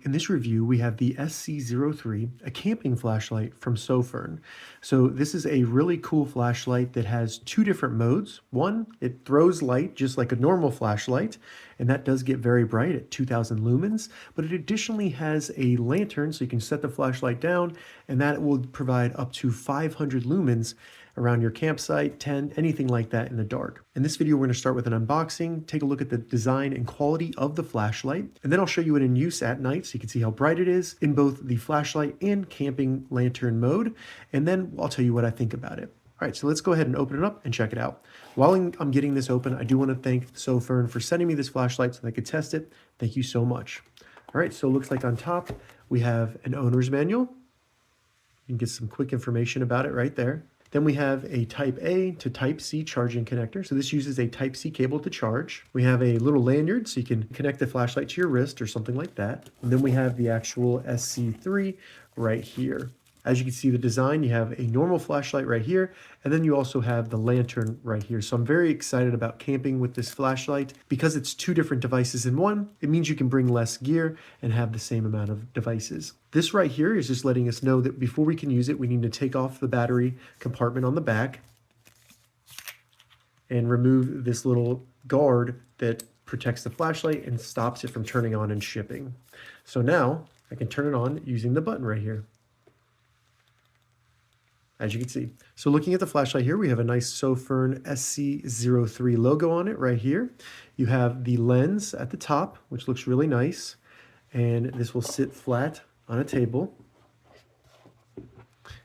In this review, we have the SC03, a camping flashlight from Sofirn. So this is a really cool flashlight that has two different modes. One, it throws light just like a normal flashlight, and that does get very bright at 2000 lumens, but it additionally has a lantern, so you can set the flashlight down, and that will provide up to 500 lumens around your campsite, tent, anything like that in the dark. In this video, we're going to start with an unboxing, take a look at the design and quality of the flashlight, and then I'll show you it in use at night so you can see how bright it is in both the flashlight and camping lantern mode, and then I'll tell you what I think about it. All right, so let's go ahead and open it up and check it out. While I'm getting this open, I do want to thank Sofirn for sending me this flashlight so that I could test it. Thank you so much. All right, so it looks like on top we have an owner's manual. You can get some quick information about it right there. Then we have a Type A to Type C charging connector. So this uses a Type C cable to charge. We have a little lanyard so you can connect the flashlight to your wrist or something like that. And then we have the actual SC03 right here. As you can see the design, you have a normal flashlight right here, and then you also have the lantern right here. So I'm very excited about camping with this flashlight. Because it's two different devices in one, it means you can bring less gear and have the same amount of devices. This right here is just letting us know that before we can use it, we need to take off the battery compartment on the back and remove this little guard that protects the flashlight and stops it from turning on and shipping. So now I can turn it on using the button right here, as you can see. So looking at the flashlight here, we have a nice Sofirn SC03 logo on it right here. You have the lens at the top, which looks really nice, and this will sit flat on a table.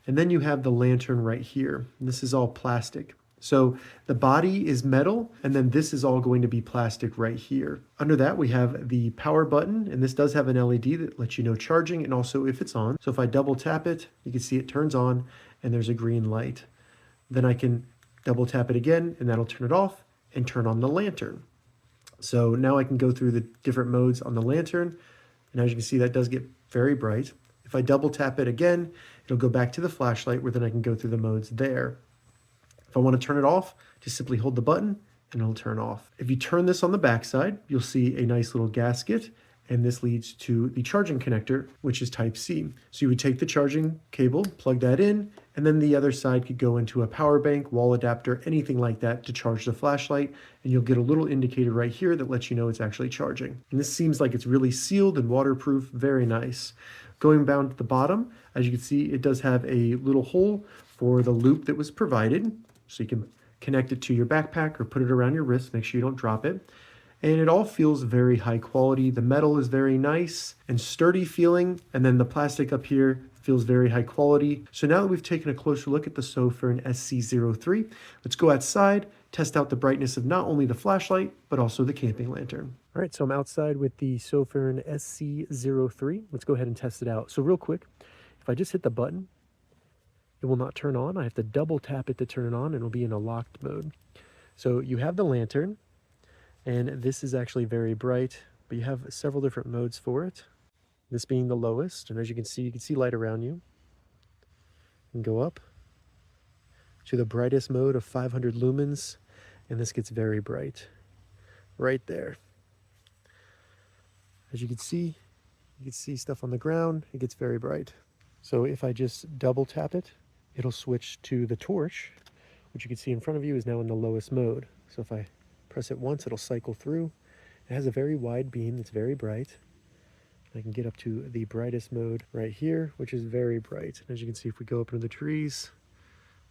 And then you have the lantern right here. This is all plastic. So the body is metal, and then this is all going to be plastic right here. Under that, we have the power button, and this does have an LED that lets you know charging and also if it's on. So if I double tap it, you can see it turns on and there's a green light. Then I can double tap it again and that'll turn it off and turn on the lantern. So now I can go through the different modes on the lantern, and as you can see, that does get very bright. If I double tap it again, it'll go back to the flashlight where then I can go through the modes there. If I want to turn it off, just simply hold the button and it'll turn off. If you turn this on the back side, you'll see a nice little gasket, and this leads to the charging connector, which is Type C. So you would take the charging cable, plug that in, and then the other side could go into a power bank, wall adapter, anything like that to charge the flashlight, and you'll get a little indicator right here that lets you know it's actually charging. And this seems like it's really sealed and waterproof, very nice. Going down to the bottom, as you can see, it does have a little hole for the loop that was provided, so you can connect it to your backpack or put it around your wrist, make sure you don't drop it. And it all feels very high quality. The metal is very nice and sturdy feeling, and then the plastic up here feels very high quality. So now that we've taken a closer look at the Sofirn SC03, let's go outside, test out the brightness of not only the flashlight, but also the camping lantern. All right, so I'm outside with the Sofirn SC03. Let's go ahead and test it out. So real quick, if I just hit the button, it will not turn on. I have to double tap it to turn it on, and it'll be in a locked mode. So you have the lantern, and this is actually very bright, but you have several different modes for it. This being the lowest, and as you can see light around you. And go up to the brightest mode of 500 lumens, and this gets very bright right there. As you can see stuff on the ground. It gets very bright. So if I just double tap it, it'll switch to the torch, which you can see in front of you is now in the lowest mode. So if I press it once, it'll cycle through. It has a very wide beam that's very bright. I can get up to the brightest mode right here, which is very bright. And as you can see, if we go up into the trees,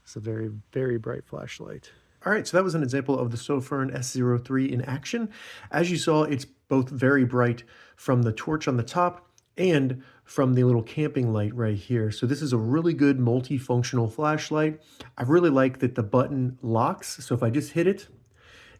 it's a very, very bright flashlight. All right, so that was an example of the Sofirn SC03 in action. As you saw, it's both very bright from the torch on the top and from the little camping light right here. So this is a really good multifunctional flashlight. I really like that the button locks. So if I just hit it,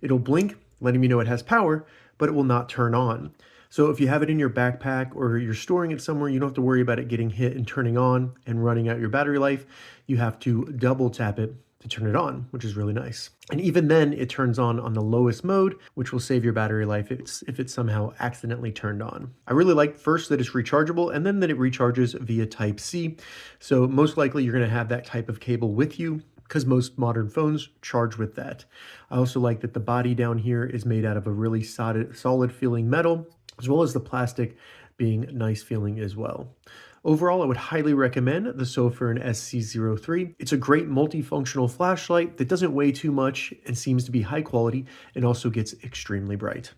it'll blink, letting me know it has power, but it will not turn on. So if you have it in your backpack or you're storing it somewhere, you don't have to worry about it getting hit and turning on and running out your battery life. You have to double tap it to turn it on, which is really nice. And even then, it turns on the lowest mode, which will save your battery life if it's somehow accidentally turned on. I really like first that it's rechargeable, and then that it recharges via Type C. So most likely you're gonna have that type of cable with you, because most modern phones charge with that. I also like that the body down here is made out of a really solid feeling metal, as well as the plastic being nice feeling as well. Overall, I would highly recommend the Sofirn SC03. It's a great multifunctional flashlight that doesn't weigh too much and seems to be high quality and also gets extremely bright.